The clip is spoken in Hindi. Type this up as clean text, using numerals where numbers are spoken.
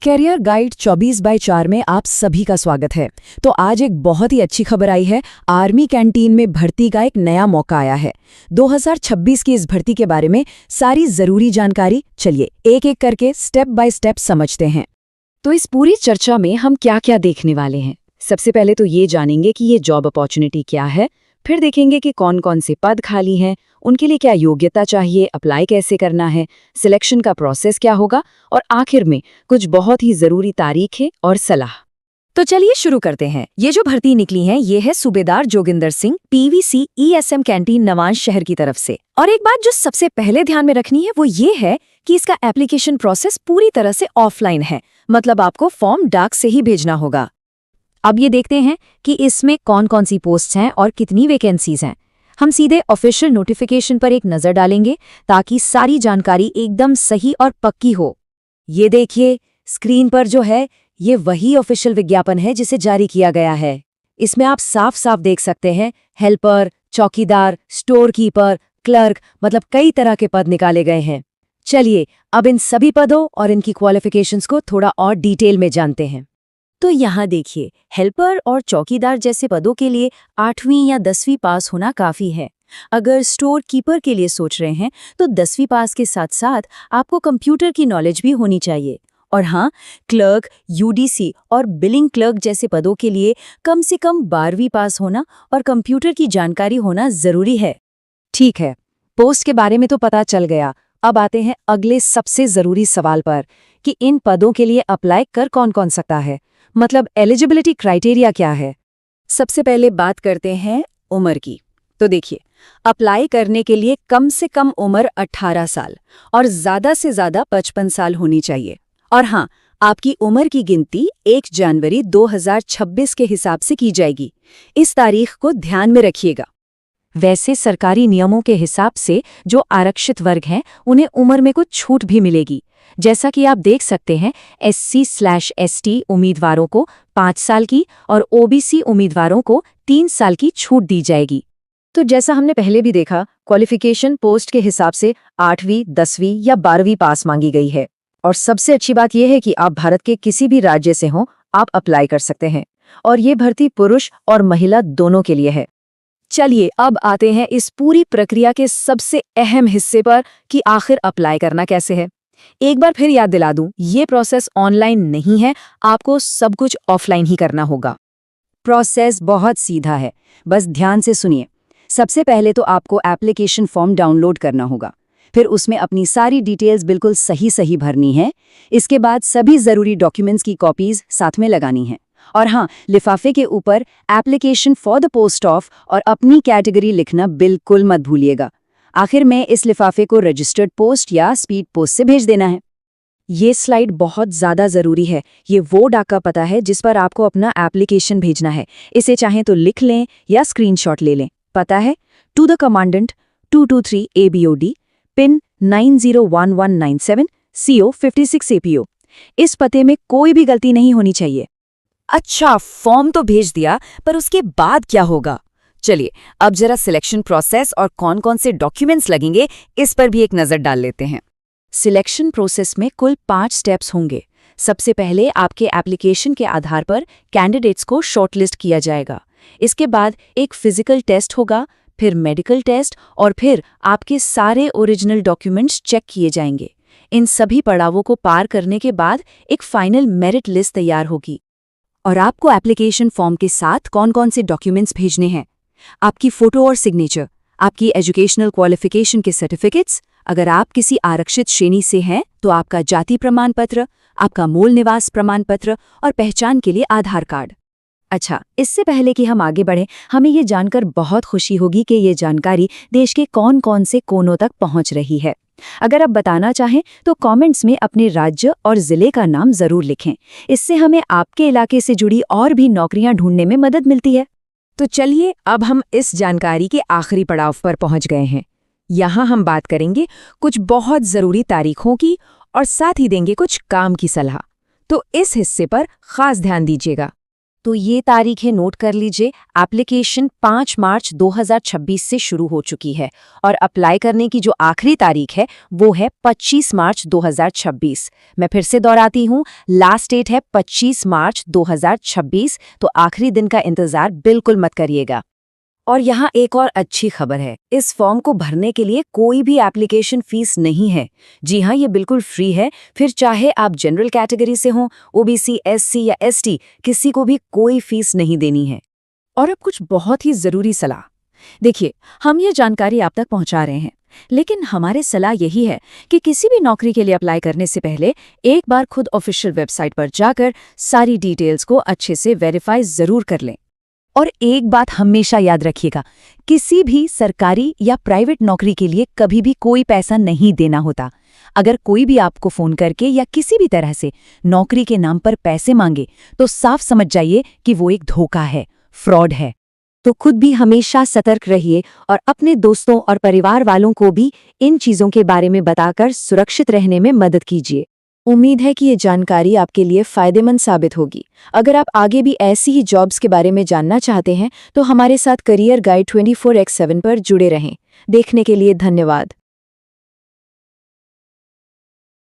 कैरियर गाइड 24/4 में आप सभी का स्वागत है। तो आज एक बहुत ही अच्छी खबर आई है। आर्मी कैंटीन में भर्ती का एक नया मौका आया है। 2026 की इस भर्ती के बारे में सारी जरूरी जानकारी चलिए एक एक करके स्टेप बाय स्टेप समझते हैं। तो इस पूरी चर्चा में हम क्या क्या देखने वाले हैं। सबसे पहले तो ये जानेंगे कि ये जॉब अपॉर्चुनिटी क्या है, फिर देखेंगे कि कौन कौन से पद खाली हैं, उनके लिए क्या योग्यता चाहिए, अप्लाई कैसे करना है, सिलेक्शन का प्रोसेस क्या होगा और आखिर में कुछ बहुत ही जरूरी तारीखें और सलाह। तो चलिए शुरू करते हैं। ये जो भर्ती निकली है ये है सूबेदार Joginder Singh PVC ESM canteen Navamsa शहर की तरफ से। और एक बात जो सबसे पहले ध्यान में रखनी है वो ये है कि इसका एप्लीकेशन प्रोसेस पूरी तरह से ऑफलाइन है, मतलब आपको फॉर्म डाक से ही भेजना होगा। अब ये देखते हैं कि इसमें कौन कौन सी पोस्ट्स हैं और कितनी वैकेंसीज हैं। हम सीधे ऑफिशियल नोटिफिकेशन पर एक नज़र डालेंगे ताकि सारी जानकारी एकदम सही और पक्की हो। ये देखिए स्क्रीन पर जो है ये वही ऑफिशियल विज्ञापन है जिसे जारी किया गया है। इसमें आप साफ साफ देख सकते हैं हेल्पर, चौकीदार, स्टोर कीपर, क्लर्क, मतलब कई तरह के पद निकाले गए हैं। चलिए अब इन सभी पदों और इनकी क्वालिफिकेशंस को थोड़ा और डिटेल में जानते हैं। तो यहाँ देखिए हेल्पर और चौकीदार जैसे पदों के लिए 8वीं या 10वीं पास होना काफ़ी है। अगर स्टोर कीपर के लिए सोच रहे हैं तो 10वीं पास के साथ साथ आपको कंप्यूटर की नॉलेज भी होनी चाहिए। और हाँ, क्लर्क, UDC और बिलिंग क्लर्क जैसे पदों के लिए कम से कम 12वीं पास होना और कंप्यूटर की जानकारी होना ज़रूरी है। ठीक है, पोस्ट के बारे में तो पता चल गया। अब आते हैं अगले सबसे ज़रूरी सवाल पर कि इन पदों के लिए अप्लाई कर कौन कौन सकता है, मतलब एलिजिबिलिटी क्राइटेरिया क्या है। सबसे पहले बात करते हैं उम्र की। तो देखिए अप्लाई करने के लिए कम से कम उम्र 18 साल और ज़्यादा से ज़्यादा 55 साल होनी चाहिए। और हाँ, आपकी उम्र की गिनती 1 जनवरी 2026 के हिसाब से की जाएगी। इस तारीख को ध्यान में रखिएगा। वैसे सरकारी नियमों के हिसाब से जो आरक्षित वर्ग हैं उन्हें उम्र में कुछ छूट भी मिलेगी। जैसा कि आप देख सकते हैं SC/ST उम्मीदवारों को 5 साल की और OBC उम्मीदवारों को 3 साल की छूट दी जाएगी। तो जैसा हमने पहले भी देखा, क्वालिफिकेशन पोस्ट के हिसाब से 8वीं, 10वीं या 12वीं पास मांगी गई है। और सबसे अच्छी बात यह है कि आप भारत के किसी भी राज्य से हों, आप अप्लाई कर सकते हैं। और ये भर्ती पुरुष और महिला दोनों के लिए है। चलिए अब आते हैं इस पूरी प्रक्रिया के सबसे अहम हिस्से पर कि आखिर अप्लाई करना कैसे है। एक बार फिर याद दिला दूं, ये प्रोसेस ऑनलाइन नहीं है, आपको सब कुछ ऑफलाइन ही करना होगा। प्रोसेस बहुत सीधा है, बस ध्यान से सुनिए। सबसे पहले तो आपको एप्लीकेशन फॉर्म डाउनलोड करना होगा, फिर उसमें अपनी सारी डिटेल्स बिल्कुल सही भरनी है। इसके बाद सभी ज़रूरी डॉक्यूमेंट्स की कॉपीज साथ में लगानी है। और हाँ, लिफाफे के ऊपर application for the post of और अपनी कैटेगरी लिखना बिल्कुल मत भूलिएगा। आखिर में इस लिफाफे को रजिस्टर्ड पोस्ट या स्पीड पोस्ट से भेज देना है। ये स्लाइड बहुत ज़्यादा ज़रूरी है। ये वो डाक का पता है जिस पर आपको अपना एप्लीकेशन भेजना है। इसे चाहें तो लिख लें या स्क्रीनशॉट ले लें। पता है to the commandant 223 ABOD, pin 901197, CO 56 APO। इस पते में कोई भी गलती नहीं होनी चाहिए। अच्छा, फॉर्म तो भेज दिया, पर उसके बाद क्या होगा? चलिए अब जरा सिलेक्शन प्रोसेस और कौन कौन से डॉक्यूमेंट्स लगेंगे इस पर भी एक नज़र डाल लेते हैं। सिलेक्शन प्रोसेस में कुल 5 स्टेप्स होंगे। सबसे पहले आपके एप्लीकेशन के आधार पर कैंडिडेट्स को शॉर्टलिस्ट किया जाएगा। इसके बाद एक फिजिकल टेस्ट होगा, फिर मेडिकल टेस्ट और फिर आपके सारे ओरिजिनल डॉक्यूमेंट्स चेक किए जाएंगे। इन सभी पड़ावों को पार करने के बाद एक फाइनल मेरिट लिस्ट तैयार होगी। और आपको एप्लीकेशन फॉर्म के साथ कौन कौन से डॉक्यूमेंट्स भेजने हैं? आपकी फ़ोटो और सिग्नेचर, आपकी एजुकेशनल क्वालिफिकेशन के सर्टिफिकेट्स, अगर आप किसी आरक्षित श्रेणी से हैं तो आपका जाति प्रमाण पत्र, आपका मूल निवास प्रमाण पत्र और पहचान के लिए आधार कार्ड। अच्छा, इससे पहले कि हम आगे बढ़ें, हमें ये जानकर बहुत खुशी होगी कि ये जानकारी देश के कौन कौन से कोनों तक पहुंच रही है। अगर आप बताना चाहें तो कमेंट्स में अपने राज्य और ज़िले का नाम ज़रूर लिखें। इससे हमें आपके इलाके से जुड़ी और भी नौकरियां ढूंढने में मदद मिलती है। तो चलिए अब हम इस जानकारी के आखिरी पड़ाव पर पहुंच गए हैं। यहाँ हम बात करेंगे कुछ बहुत ज़रूरी तारीखों की और साथ ही देंगे कुछ काम की सलाह। तो इस हिस्से पर खास ध्यान दीजिएगा। तो ये तारीखें नोट कर लीजिए। एप्लीकेशन 5 मार्च 2026 से शुरू हो चुकी है और अप्लाई करने की जो आखिरी तारीख है वो है 25 मार्च 2026। मैं फिर से दोहराती हूँ, लास्ट डेट है 25 मार्च 2026, तो आखिरी दिन का इंतजार बिल्कुल मत करिएगा। और यहाँ एक और अच्छी खबर है, इस फॉर्म को भरने के लिए कोई भी एप्लीकेशन फीस नहीं है। जी हाँ, ये बिल्कुल फ्री है। फिर चाहे आप जनरल कैटेगरी से हों, ओबीसी, एससी या एसटी, किसी को भी कोई फीस नहीं देनी है। और अब कुछ बहुत ही जरूरी सलाह। देखिए, हम ये जानकारी आप तक पहुंचा रहे हैं, लेकिन हमारी सलाह यही है कि किसी भी नौकरी के लिए अप्लाई करने से पहले एक बार खुद ऑफिशियल वेबसाइट पर जाकर सारी डिटेल्स को अच्छे से वेरीफाई जरूर कर लें। और एक बात हमेशा याद रखिएगा, किसी भी सरकारी या प्राइवेट नौकरी के लिए कभी भी कोई पैसा नहीं देना होता। अगर कोई भी आपको फोन करके या किसी भी तरह से नौकरी के नाम पर पैसे मांगे, तो साफ समझ जाइए कि वो एक धोखा है, फ्रॉड है। तो खुद भी हमेशा सतर्क रहिए और अपने दोस्तों और परिवार वालों को भी इन चीजों के बारे में बताकर सुरक्षित रहने में मदद कीजिए। उम्मीद है कि ये जानकारी आपके लिए फायदेमंद साबित होगी। अगर आप आगे भी ऐसी ही जॉब्स के बारे में जानना चाहते हैं तो हमारे साथ करियर गाइड 24x7 पर जुड़े रहें। देखने के लिए धन्यवाद।